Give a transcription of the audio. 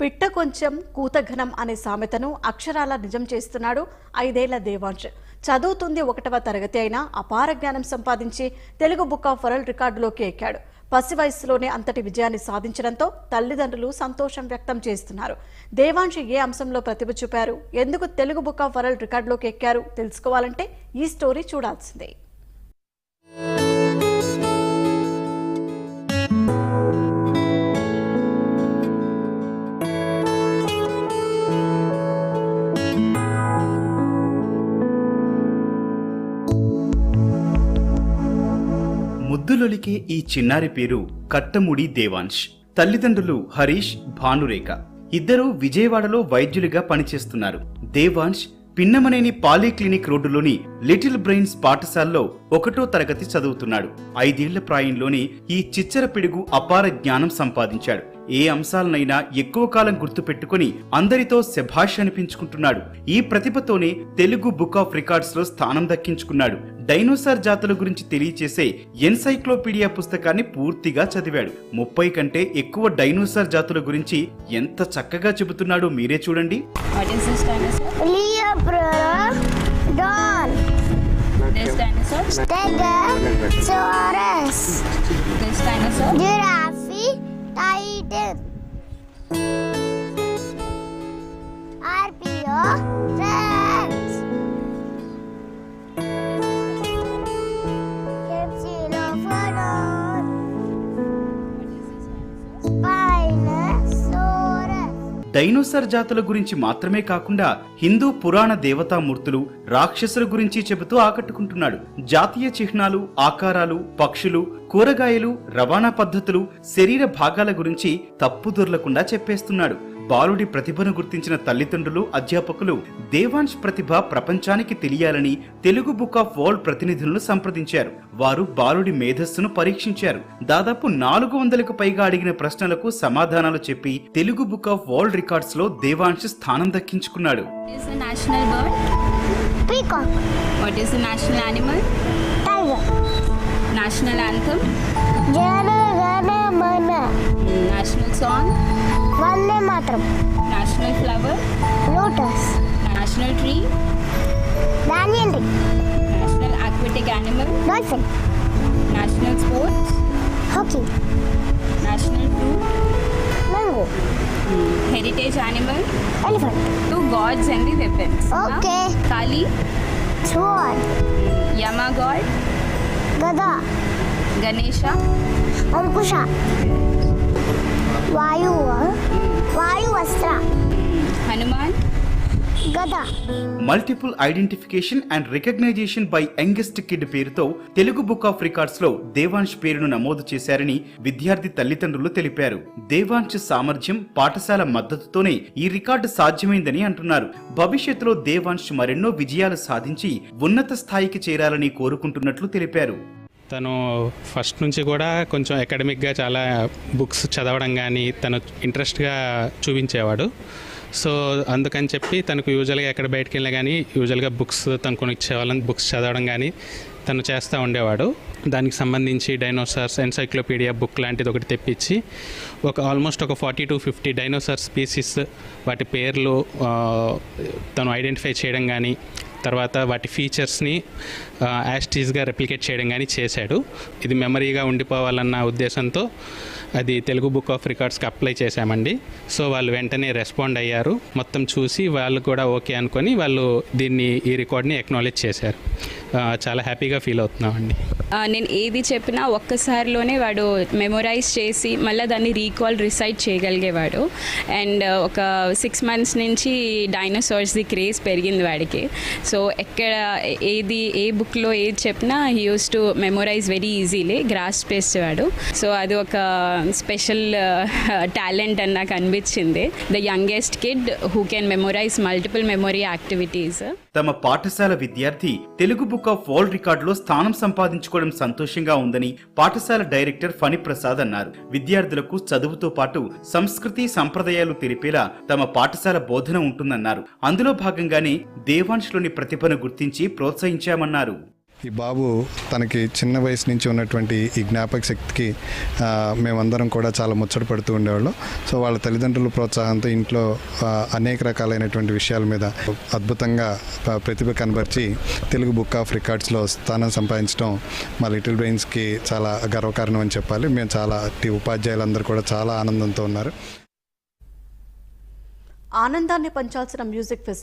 పిట్ట కొంచెం కూతఘనం అనే సామెతను అక్షరాల నిజం చేస్తున్నాడు 5 ఏళ్ల దేవాంశ్. చదువుతుంది 1వ తరగతి అయినా అపార జ్ఞానం సంపాదించి తెలుగు బుక్ ఆఫ్ వరల్డ్ రికార్డులోకి ఎక్కాడు. పసి వయసులోనే అంతటి విజయాన్ని సాధించడంతో తల్లిదండ్రులు సంతోషం వ్యక్తం చేస్తున్నారు. దేవాంశ్ ఏ అంశంలో ప్రతిభ చూపారు, ఎందుకు తెలుగు బుక్ ఆఫ్ వరల్డ్ రికార్డులోకి ఎక్కారు తెలుసుకోవాలంటే ఈ స్టోరీ చూడాల్సిందే. ముద్దులొలికే ఈ చిన్నారి పేరు కట్టముడి దేవాంశ్. తల్లిదండ్రులు హరీష్, భానురేఖ. ఇద్దరూ విజయవాడలో వైద్యులుగా పనిచేస్తున్నారు. దేవాంశ్ పిన్నమనేని పాలీక్లినిక్ రోడ్డులోని లిటిల్ బ్రెయిన్స్ పాఠశాలలో 1వ తరగతి చదువుతున్నాడు. 5 ఏళ్ల ప్రాయంలోనే ఈ చిచ్చర పిడుగు అపార జ్ఞానం సంపాదించాడు. ఏ అంశాలనైనా ఎక్కువ కాలం గుర్తుపెట్టుకుని అందరితో శభాష్ అనిపించుకుంటున్నాడు. ఈ ప్రతిభతోనే తెలుగు బుక్ ఆఫ్ రికార్డ్స్ లో స్థానం దక్కించుకున్నాడు. డైనోసార్ జాతుల గురించి తెలియచేసే ఎన్సైక్లోపీడియా పుస్తకాన్ని పూర్తిగా చదివాడు. 30 కంటే ఎక్కువ డైనోసార్ జాతుల గురించి ఎంత చక్కగా చెబుతున్నాడో మీరే చూడండి. Titan RPO Rex Capsilophodon Spinosaurus. Dinosaur జాతుల గురించి మాత్రమే కాకుండా హిందూ పురాణ దేవతామూర్తులు, రాక్షసుల గురించి చెబుతూ ఆకట్టుకుంటున్నాడు. జాతీయ చిహ్నాలు, ఆకారాలు, పక్షులు, కూరగాయలు, రవాణా పద్ధతులు, శరీర భాగాల గురించి తప్పుదొర్లకుండా చెప్పేస్తున్నాడు. బాలుడి ప్రతిభను గుర్తించిన తల్లిదండ్రులు, అధ్యాపకులు దేవాంశ్ ప్రతిభ ప్రపంచానికి తెలియాలని తెలుగు బుక్ ఆఫ్ వరల్డ్ ప్రతినిధులను సంప్రదించారు. వారు బాలుడి మేధస్సును పరీక్షించారు. దాదాపు 400కు పైగా అడిగిన ప్రశ్నలకు సమాధానాలు చెప్పి Telugu book of world records లో దేవాంశ్ స్థానం దక్కించుకున్నాడు. What is the national animal? Tiger. National anthem? Jana Gana Mana. National song? Vande Mataram. National flower? Lotus. National tree? Banyan tree. National aquatic animal? Dolphin. National sports? Hockey. National fruit? Mango. Heritage animal? Elephant. 2 gods and the weapons. Okay. Kali? Sword. Yama god? Gada. Ganesha? Ankusha. Vayu Astra. Hanuman? Gada. Multiple identification and recognition by youngest kid పేరుతో Telugu book of records లో దేవాంశ్ పేరును నమోదు చేశారని విద్యార్థి తల్లిదండ్రులు తెలిపారు. దేవాంశ్ సామర్థ్యం, పాఠశాల మద్దతుతోనే ఈ రికార్డు సాధ్యమైందని అంటున్నారు. భవిష్యత్తులో దేవాంశ్ మరెన్నో విజయాలు సాధించి ఉన్నత స్థాయికి చేరాలని కోరుకుంటున్నట్లు తెలిపారు. తను ఫస్ట్ నుంచి కూడా కొంచెం అకాడమిక్గా చాలా బుక్స్ చదవడం కానీ తను ఇంట్రెస్ట్గా చూపించేవాడు. సో అందుకని చెప్పి తనకు యూజువల్గా ఎక్కడ బయటకు వెళ్ళినా కానీ యూజువల్గా బుక్స్ తను కొనిచ్చేవాళ్ళని బుక్స్ చదవడం కానీ తను చేస్తూ ఉండేవాడు. దానికి సంబంధించి డైనోసార్స్ ఎన్సైక్లోపీడియా బుక్ లాంటిది ఒకటి తెప్పించి ఆల్మోస్ట్ ఒక 40 to 50 డైనోసార్ స్పీసీస్ వాటి పేర్లు తను ఐడెంటిఫై చేయడం కానీ తర్వాత వాటి ఫీచర్స్ని యాస్టీస్గా రెప్లికేట్ చేయడం కానీ చేశాడు. ఇది మెమరీగా ఉండిపోవాలన్న ఉద్దేశంతో అది తెలుగు బుక్ ఆఫ్ రికార్డ్స్కి అప్లై చేశామండి. సో వాళ్ళు వెంటనే రెస్పాండ్ అయ్యారు. మొత్తం చూసి వాళ్ళు కూడా ఓకే అనుకొని వాళ్ళు ఈ రికార్డ్ని ఎక్నాలెడ్జ్ చేశారు. చాలా హ్యాపీగా ఫీల్ అవుతున్నామండి. నేను ఏది చెప్పినా ఒక్కసారిలోనే వాడు మెమొరైజ్ చేసి మళ్ళీ దాన్ని రిసైట్ చేయగలిగేవాడు. అండ్ ఒక 6 months నుంచి డైనోసార్స్ది క్రేజ్ పెరిగింది వాడికి. సో ఏ బుక్లో ఏది చెప్పినా he use to memorise very easily, grasp చేసేవాడు. సో అది ఒక స్పెషల్ టాలెంట్ అని నాకు అనిపించింది. The youngest kid who can memorise multiple memory activities. తమ పాఠశాల విద్యార్థి తెలుగు బుక్ ఆఫ్ వరల్డ్ రికార్డులో స్థానం సంపాదించుకోవడం సంతోషంగా ఉందని పాఠశాల డైరెక్టర్ ఫణి ప్రసాద్ అన్నారు. విద్యార్థులకు చదువుతో పాటు సంస్కృతి సంప్రదాయాలు తెలిపేలా తమ పాఠశాల బోధన ఉంటుందన్నారు. అందులో భాగంగానే దేవాంశ్లోని ప్రతిభను గుర్తించి ప్రోత్సహించామన్నారు. ఈ బాబు తనకి చిన్న వయసు నుంచి ఉన్నటువంటి ఈ జ్ఞాపక శక్తికి మేమందరం కూడా చాలా ముచ్చట పడుతూ ఉండేవాళ్ళం. సో వాళ్ళ తల్లిదండ్రుల ప్రోత్సాహంతో ఇంట్లో అనేక రకాలైనటువంటి విషయాల మీద అద్భుతంగా ప్రతిభ కనబరిచి తెలుగు బుక్ ఆఫ్ రికార్డ్స్లో స్థానం సంపాదించడం మా లిటిల్ బ్రెయిన్స్కి చాలా గర్వకారణం అని చెప్పాలి. మేము చాలా ఉపాధ్యాయులందరూ కూడా చాలా ఆనందంతో ఉన్నారు. ఆనందాన్ని పంచాల్సిన మ్యూజిక్ ఫెస్టివల్